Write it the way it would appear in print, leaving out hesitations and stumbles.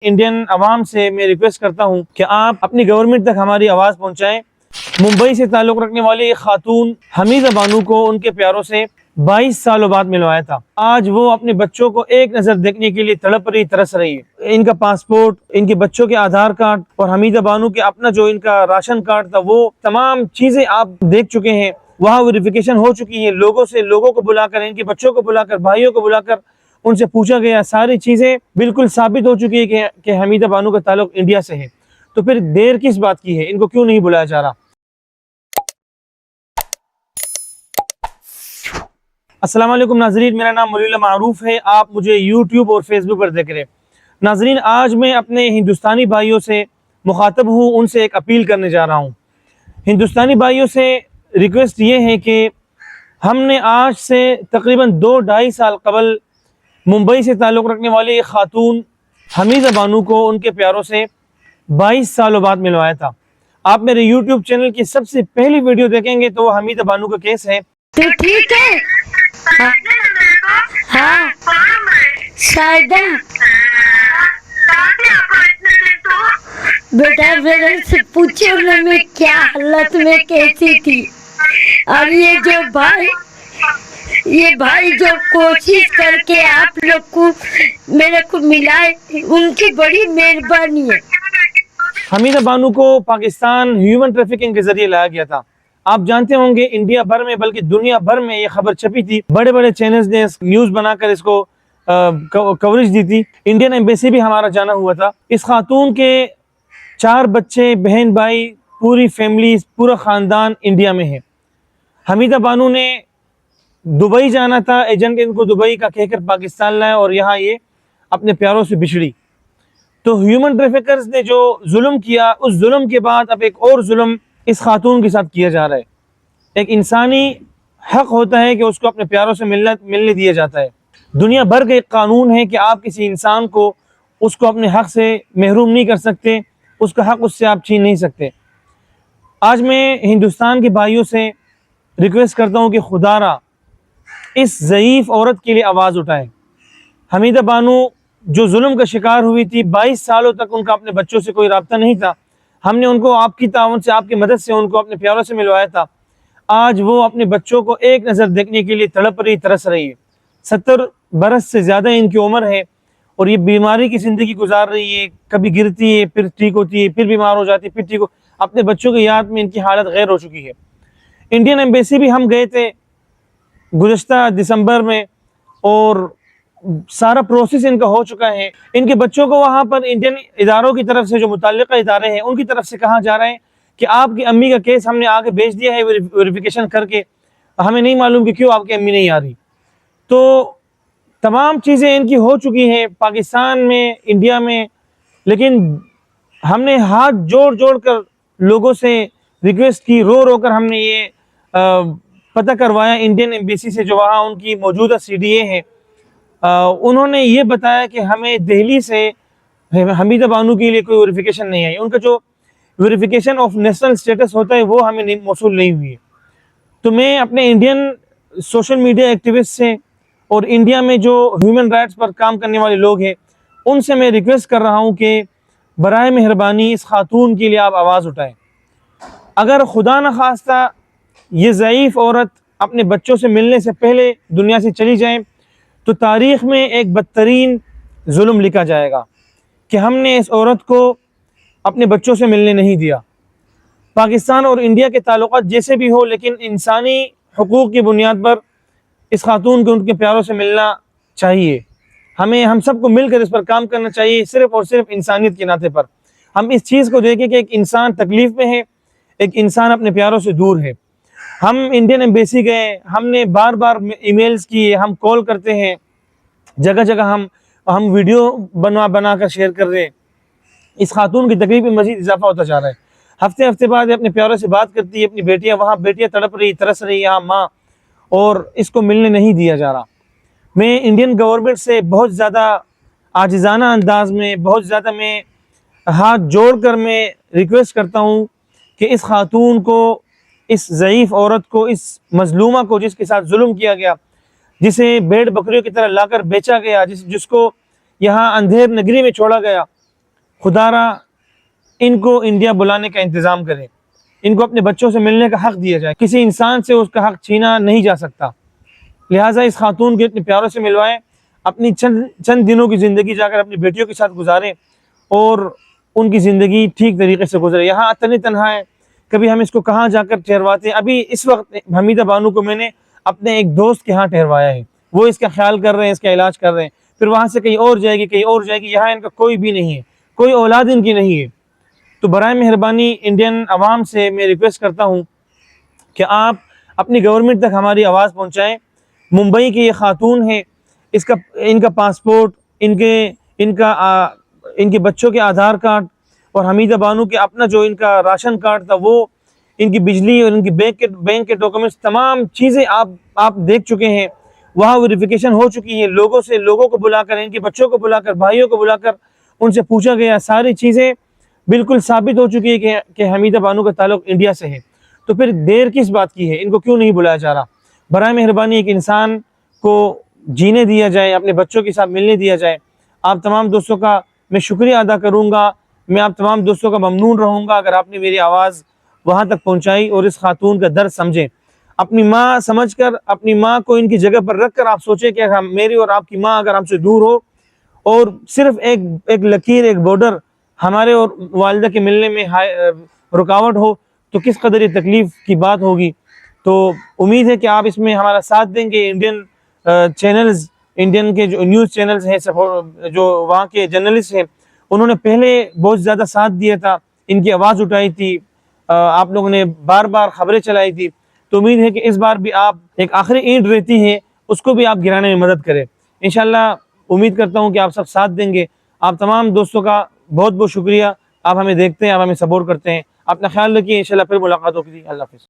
Indian عوام سے میں ریکویسٹ کرتا ہوں کہ آپ اپنی گورنمنٹ تک ہماری آواز پہنچائیں۔ ممبئی سے تعلق رکھنے والی ایک خاتون حمیدہ بانو کو ان کے پیاروں سے 22 سالوں بعد ملوایا تھا۔ آج وہ اپنے بچوں کو ایک نظر دیکھنے کے لیے تڑپ رہی، ترس رہی ہے۔ ان کا پاسپورٹ، ان کے بچوں کے آدھار کارڈ اور حمیدہ بانو کے اپنا جو ان کا راشن کارڈ تھا، وہ تمام چیزیں آپ دیکھ چکے ہیں۔ وہاں ویریفیکیشن ہو چکی ہے، لوگوں کو بلا کر، ان کے بچوں کو بلا کر، بھائیوں کو بلا کر ان سے پوچھا گیا، ساری چیزیں بالکل ثابت ہو چکی ہے کہ حمیدہ بانو کا تعلق انڈیا سے ہے۔ تو پھر دیر کس بات کی ہے؟ ان کو کیوں نہیں بلایا جا رہا؟ السلام علیکم ناظرین، میرا نام مولی اللہ معروف ہے۔ آپ مجھے یوٹیوب اور فیس بک پر دیکھ رہے ہیں۔ ناظرین، آج میں اپنے ہندوستانی بھائیوں سے مخاطب ہوں، ان سے ایک اپیل کرنے جا رہا ہوں۔ ہندوستانی بھائیوں سے ریکویسٹ یہ ہے کہ ہم نے آج سے تقریباً 2-2.5 سال قبل ممبئی سے تعلق رکھنے والی ایک خاتون حمیدہ بانو کو ان کے پیاروں سے 22 سالوں بعد ملوایا تھا۔ آپ میرے یوٹیوب چینل کی سب سے پہلی ویڈیو دیکھیں گے تو وہ حمیدہ بانو کا کیس ہے۔ تو ٹھیک ہے؟ ہاں شاہدہ بیٹا میرے سے پوچھو نا میں کیا حالت میں کیسی تھی، اور یہ بھائی جو کوشش کر کے آپ لوگ کو میرے کو ملائے، ان کی بڑی مہربانی ہے۔ حمیدہ بانو کو پاکستان ہیومن ٹریفکنگ کے ذریعے لایا گیا تھا۔ آپ جانتے ہوں گے انڈیا بھر میں بلکہ دنیا بھر میں یہ خبر چھپی تھی، بڑے بڑے چینلز نے نیوز بنا کر اس کو کوریج دی تھی۔ انڈین ایمبیسی بھی ہمارا جانا ہوا تھا۔ اس خاتون کے 4 بچے، بہن بھائی، پوری فیملی، پورا خاندان انڈیا میں ہے۔ حمیدہ بانو نے دبئی جانا تھا، ایجنٹ ان کو دبئی کا کہہ کر پاکستان لایا اور یہاں یہ اپنے پیاروں سے بچھڑی۔ تو ہیومن ٹریفکرز نے جو ظلم کیا، اس ظلم کے بعد اب ایک اور ظلم اس خاتون کے ساتھ کیا جا رہا ہے۔ ایک انسانی حق ہوتا ہے کہ اس کو اپنے پیاروں سے ملنے دیا جاتا ہے۔ دنیا بھر کا ایک قانون ہے کہ آپ کسی انسان کو اس کو اپنے حق سے محروم نہیں کر سکتے، اس کا حق اس سے آپ چھین نہیں سکتے۔ آج میں ہندوستان کے بھائیوں سے ریکویسٹ کرتا ہوں کہ خدا را اس ضعیف عورت کے لیے آواز اٹھائے۔ حمیدہ بانو جو ظلم کا شکار ہوئی تھی، 22 سالوں تک ان کا اپنے بچوں سے کوئی رابطہ نہیں تھا۔ ہم نے ان کو آپ کی تعاون سے، آپ کی مدد سے ان کو اپنے پیاروں سے ملوایا تھا۔ آج وہ اپنے بچوں کو ایک نظر دیکھنے کے لیے تڑپ رہی، ترس رہی ہے۔ 70 برس سے زیادہ ان کی عمر ہے اور یہ بیماری کی زندگی گزار رہی ہے۔ کبھی گرتی ہے، پھر ٹھیک ہوتی ہے، پھر بیمار ہو جاتی ہے، پھر ٹھیک اپنے بچوں کی یاد میں ان کی حالت غیر ہو چکی ہے۔ انڈین ایمبیسی بھی ہم گئے تھے گزشتہ دسمبر میں اور سارا پروسیس ان کا ہو چکا ہے۔ ان کے بچوں کو وہاں پر انڈین اداروں کی طرف سے، جو متعلقہ ادارے ہیں، ان کی طرف سے کہا جا رہا ہے کہ آپ کی امی کا کیس ہم نے آگے بھیج دیا ہے ویریفیکیشن کر کے، ہمیں نہیں معلوم کہ کیوں آپ کی امی نہیں آ رہی۔ تو تمام چیزیں ان کی ہو چکی ہیں پاکستان میں، انڈیا میں، لیکن ہم نے ہاتھ جوڑ جوڑ کر لوگوں سے ریکویسٹ کی، رو رو کر ہم نے یہ پتہ کروایا انڈین ایمبیسی سے، جو وہاں ان کی موجودہ CDA ہے۔ انہوں نے یہ بتایا کہ ہمیں دہلی سے حمیدہ بانو کے لیے کوئی ویریفیکیشن نہیں آئی، ان کا جو ویریفیکیشن آف نیشنل سٹیٹس ہوتا ہے وہ ہمیں موصول نہیں ہوئی ہے۔ تو میں اپنے انڈین سوشل میڈیا ایکٹیوسٹ سے اور انڈیا میں جو ہیومن رائٹس پر کام کرنے والے لوگ ہیں، ان سے میں ریکویسٹ کر رہا ہوں کہ برائے مہربانی اس خاتون کے لیے آپ آواز اٹھائیں۔ اگر خدا نخواستہ یہ ضعیف عورت اپنے بچوں سے ملنے سے پہلے دنیا سے چلی جائیں تو تاریخ میں ایک بدترین ظلم لکھا جائے گا کہ ہم نے اس عورت کو اپنے بچوں سے ملنے نہیں دیا۔ پاکستان اور انڈیا کے تعلقات جیسے بھی ہو، لیکن انسانی حقوق کی بنیاد پر اس خاتون کو ان کے پیاروں سے ملنا چاہیے۔ ہم سب کو مل کر اس پر کام کرنا چاہیے، صرف اور صرف انسانیت کے ناطے پر۔ ہم اس چیز کو دیکھیں کہ ایک انسان تکلیف میں ہے، ایک انسان اپنے پیاروں سے دور ہے۔ ہم انڈین ایمبیسی گئے، ہم نے بار بار ای میلز کیے، ہم کال کرتے ہیں، جگہ جگہ ہم ویڈیو بنا کر شیئر کر رہے ہیں۔ اس خاتون کی تکلیف میں مزید اضافہ ہوتا جا رہا ہے۔ ہفتے بعد اپنے پیاروں سے بات کرتی ہے، اپنی بیٹیاں تڑپ رہی، ترس رہی یہاں ماں، اور اس کو ملنے نہیں دیا جا رہا۔ میں انڈین گورنمنٹ سے بہت زیادہ عاجزانہ انداز میں، بہت زیادہ میں ہاتھ جوڑ کر میں ریکویسٹ کرتا ہوں کہ اس خاتون کو، اس ضعیف عورت کو، اس مظلومہ کو، جس کے ساتھ ظلم کیا گیا، جسے بھیڑ بکریوں کی طرح لا کر بیچا گیا، جس کو یہاں اندھیر نگری میں چھوڑا گیا، خدا را ان کو انڈیا بلانے کا انتظام کرے، ان کو اپنے بچوں سے ملنے کا حق دیا جائے، کسی انسان سے اس کا حق چھینا نہیں جا سکتا، لہٰذا اس خاتون کے اتنے پیاروں سے ملوائیں، اپنی چند دنوں کی زندگی جا کر اپنی بیٹیوں کے ساتھ گزاریں اور ان کی زندگی ٹھیک طریقے سے گزرے۔ یہاں تنہا ہے، کبھی ہم اس کو کہاں جا کر ٹھہرواتے ہیں۔ ابھی اس وقت حمیدہ بانو کو میں نے اپنے ایک دوست کے ہاں ٹھہروایا ہے، وہ اس کا خیال کر رہے ہیں، اس کا علاج کر رہے ہیں، پھر وہاں سے کہیں اور جائے گی، کہیں اور جائے گی، یہاں ان کا کوئی بھی نہیں ہے، کوئی اولاد ان کی نہیں ہے۔ تو برائے مہربانی انڈین عوام سے میں ریکویسٹ کرتا ہوں کہ آپ اپنی گورنمنٹ تک ہماری آواز پہنچائیں۔ ممبئی کی یہ خاتون ہے، ان کا پاسپورٹ، ان کے بچوں کے آدھار کارڈ اور حمیدہ بانو کے اپنا جو ان کا راشن کارڈ تھا، وہ ان کی بجلی اور ان کی بینک کے ڈاکومنٹس، تمام چیزیں آپ دیکھ چکے ہیں، وہاں ویریفیکیشن ہو چکی ہے، لوگوں کو بلا کر، ان کے بچوں کو بلا کر، بھائیوں کو بلا کر ان سے پوچھا گیا، ساری چیزیں بالکل ثابت ہو چکی ہے کہ حمیدہ بانو کا تعلق انڈیا سے ہے۔ تو پھر دیر کس بات کی ہے، ان کو کیوں نہیں بلایا جا رہا؟ برائے مہربانی ایک انسان کو جینے دیا جائے، اپنے بچوں کے ساتھ ملنے دیا جائے۔ آپ تمام دوستوں کا میں شکریہ ادا کروں گا، میں آپ تمام دوستوں کا ممنون رہوں گا اگر آپ نے میری آواز وہاں تک پہنچائی اور اس خاتون کا درد سمجھیں۔ اپنی ماں سمجھ کر، اپنی ماں کو ان کی جگہ پر رکھ کر آپ سوچیں کہ میری اور آپ کی ماں اگر ہم سے دور ہو اور صرف ایک لکیر، ایک بارڈر ہمارے اور والدہ کے ملنے میں رکاوٹ ہو تو کس قدر یہ تکلیف کی بات ہوگی۔ تو امید ہے کہ آپ اس میں ہمارا ساتھ دیں گے۔ انڈین چینلز، انڈین کے جو نیوز چینلز ہیں، جو وہاں کے جرنلسٹ ہیں، انہوں نے پہلے بہت زیادہ ساتھ دیا تھا، ان کی آواز اٹھائی تھی، آپ لوگوں نے بار بار خبریں چلائی تھی۔ تو امید ہے کہ اس بار بھی آپ ایک آخری اینٹ رہتی ہے، اس کو بھی آپ گرانے میں مدد کریں۔ انشاءاللہ امید کرتا ہوں کہ آپ سب ساتھ دیں گے۔ آپ تمام دوستوں کا بہت بہت شکریہ، آپ ہمیں دیکھتے ہیں، آپ ہمیں سپورٹ کرتے ہیں۔ اپنا خیال رکھیے، انشاءاللہ پھر ملاقات ہوگی۔ اللہ حافظ۔